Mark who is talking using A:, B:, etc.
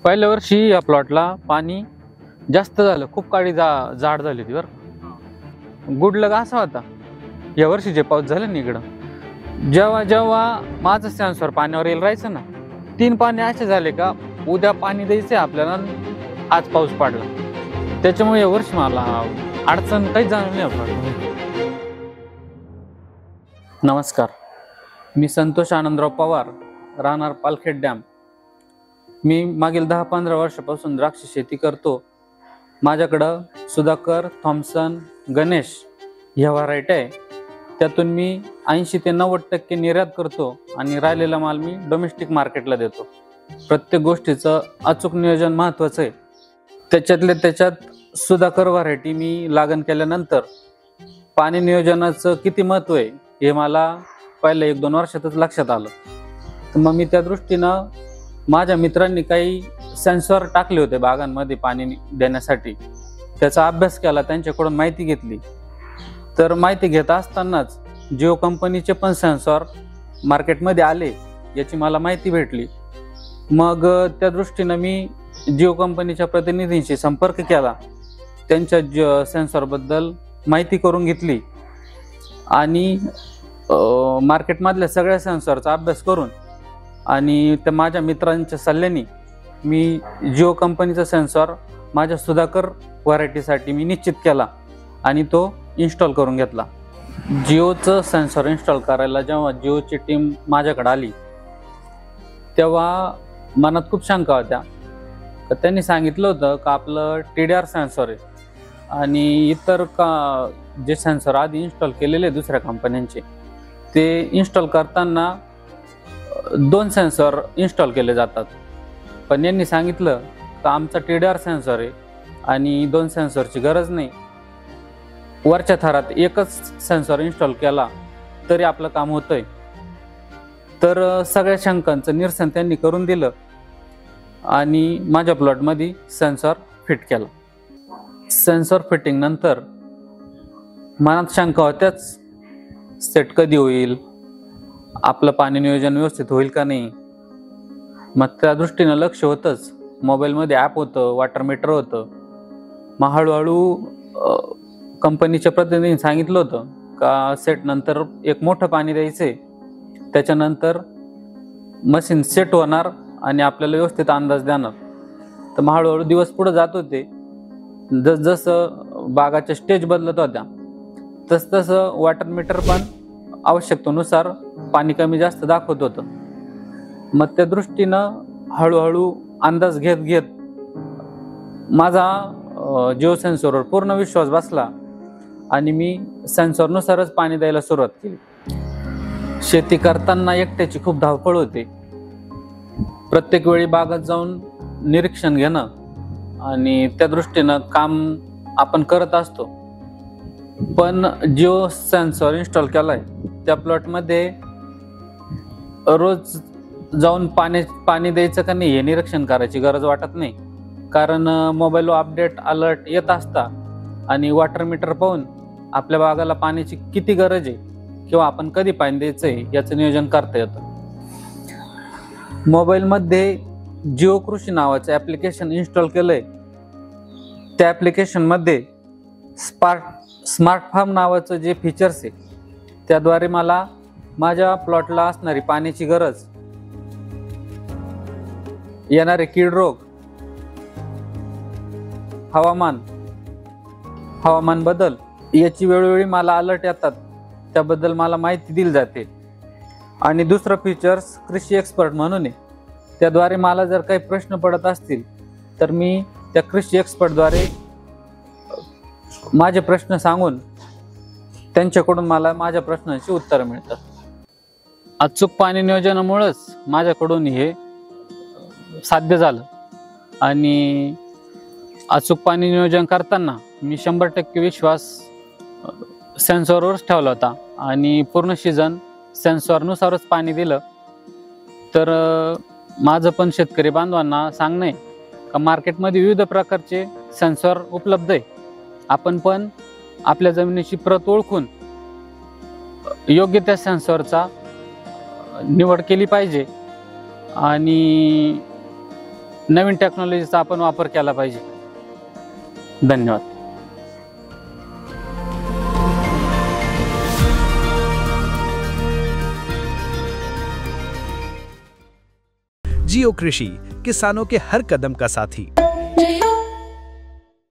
A: पहिल्या वर्षी या प्लॉटला पाणी जास्त झालं, खूप काळी जाड झाली होती बरं. गुड लक असा होता, या वर्षी जे पाऊस झाले ना इकडं, जेव्हा जेव्हा माझं सेन्सर पाण्यावर येईल राहायचं ना, 3 पाणी असे झाले का उद्या पाणी द्यायचंय आपल्याला, आज पाऊस पडला. त्याच्यामुळे या वर्षी मला अडचण काहीच जाणवली नाही. नमस्कार, मी संतोष आनंदराव पवार, राहणार पालखेड डॅम. मी मागील 10-15 वर्षापासून द्राक्ष शेती करतो. माझ्याकडं सुधाकर, थॉम्सन, गणेश ह्या व्हरायटी आहे. त्यातून मी 80 ते 90% निर्यात करतो आणि राहिलेला माल मी डोमेस्टिक मार्केटला देतो. प्रत्येक गोष्टीचं अचूक नियोजन महत्त्वाचं आहे. त्याच्यात सुधाकर व्हरायटी मी लागण केल्यानंतर पाणी नियोजनाचं किती महत्त्व आहे हे मला पहिल्या 1-2 वर्षातच लक्षात आलं. तर मग मी त्या दृष्टीनं माझ्या मित्रांनी काही सेन्सर टाकले होते बागांमध्ये पाणी देण्यासाठी, त्याचा अभ्यास केला, त्यांच्याकडून माहिती घेतली. तर माहिती घेत असतानाच जिओ कंपनीचे पण सेन्सर मार्केटमध्ये आले याची मला माहिती भेटली. मग त्या दृष्टीनं मी जिओ कंपनीच्या प्रतिनिधींशी संपर्क केला, त्यांच्या सेन्सरबद्दल माहिती करून घेतली आणि मार्केटमधल्या सगळ्या सेन्सरचा अभ्यास करून आणि त्या माझ्या मित्रांच्या सल्ल्याने मी जिओ कंपनीचा सेन्सर माझ्या सुधाकर व्हरायटीसाठी मी निश्चित केला आणि तो इन्स्टॉल करून घेतला. जिओचं सेन्सर इन्स्टॉल करायला जेव्हा जिओची टीम माझ्याकडे आली तेव्हा मनात खूप शंका होत्या. तर त्यांनी सांगितलं होतं का आपलं TDR सेन्सर आहे आणि इतर जे सेन्सर आधी इन्स्टॉल केलेले दुसऱ्या कंपन्यांचे, ते इन्स्टॉल करताना 2 सेन्सर इन्स्टॉल केले जातात. पण यांनी सांगितलं का आमचा TDR सेन्सर आहे आणि 2 सेन्सरची गरज नाही, वरच्या थरात एकच सेन्सर इन्स्टॉल केला तरी आपलं काम होतंय. तर सगळ्या शंकांचं निरसन त्यांनी करून दिलं आणि माझ्या प्लॉटमध्ये सेन्सर फिट केला. सेन्सर फिटिंग नंतर मनात शंका होत्याच, सेट कधी होईल, आपलं पाणी नियोजन व्यवस्थित होईल का नाही. मग त्या दृष्टीनं लक्ष होतंच. मोबाईलमध्ये ॲप होतं, वॉटर मीटर होतं. मग हळूहळू कंपनीच्या प्रतिनिधींनी सांगितलं होतं का सेट नंतर एक मोठं पाणी द्यायचंय, त्याच्यानंतर मशीन सेट होणार आणि आपल्याला व्यवस्थित अंदाज देणार. तर मग हळूहळू दिवस पुढे जात होते. जसं बागाच्या स्टेज बदलत होत्या तसं वॉटर मीटर पण आवश्यकतेनुसार पाणी कमी जास्त दाखवत होतं. मग त्या दृष्टीनं हळूहळू अंदाज घेत माझा जिओ सेन्सरवर पूर्ण विश्वास बसला आणि मी सेन्सरनुसारच पाणी द्यायला सुरुवात केली. शेती करताना एकट्याची खूप धावपळ होते. प्रत्येक वेळी बागात जाऊन निरीक्षण घेणं आणि त्या दृष्टीनं काम आपण करत असतो. पण जिओ सेन्सर इन्स्टॉल केलाय त्या प्लॉटमध्ये रोज जाऊन पाणी द्यायचं का नाही हे निरीक्षण करायची गरज वाटत नाही, कारण मोबाईलवर अपडेट अलर्ट येत असता आणि वॉटर मीटर पाहून आपल्या बागाला पाण्याची किती गरज आहे किंवा आपण कधी पाणी द्यायचंय याचं नियोजन करता येतं. मोबाईलमध्ये जिओ कृषी नावाचं ॲप्लिकेशन इन्स्टॉल केलंय. त्या ॲप्लिकेशनमध्ये स्मार्ट फार्म नावाचं जे फीचर्स आहे त्याद्वारे मला माझ्या प्लॉटला असणारी पाण्याची गरज, येणारे कीड रोग, हवामान बदल याची वेळोवेळी मला अलर्ट येतात, त्याबद्दल मला माहिती दिली जाते. आणि दुसरं फीचर्स कृषी एक्सपर्ट म्हणून आहे. त्याद्वारे मला जर काही प्रश्न पडत असतील तर मी त्या कृषी एक्सपर्टद्वारे माझे प्रश्न सांगून त्यांच्याकडून मला माझ्या प्रश्नांची उत्तरं मिळतात. अचूक पाणी नियोजनामुळेच माझ्याकडून हे साध्य झालं आणि अचूक पाणी नियोजन करताना मी 100% विश्वास सेन्सरवरच ठेवला होता आणि पूर्ण सीझन सेन्सरनुसारच पाणी दिलं. तर माझं पण शेतकरी बांधवांना सांगणं आहे का मार्केटमध्ये विविध प्रकारचे सेन्सर उपलब्ध आहे. आपण पण आपल्या जमिनीची प्रत ओळखून योग्य त्या सेन्सरचा निवड केली पाहिजे आणि नवीन टेक्नॉलॉजीचा आपण वापर केला पाहिजे. धन्यवाद.
B: जियो कृषि, किसानों के हर कदम का साथी.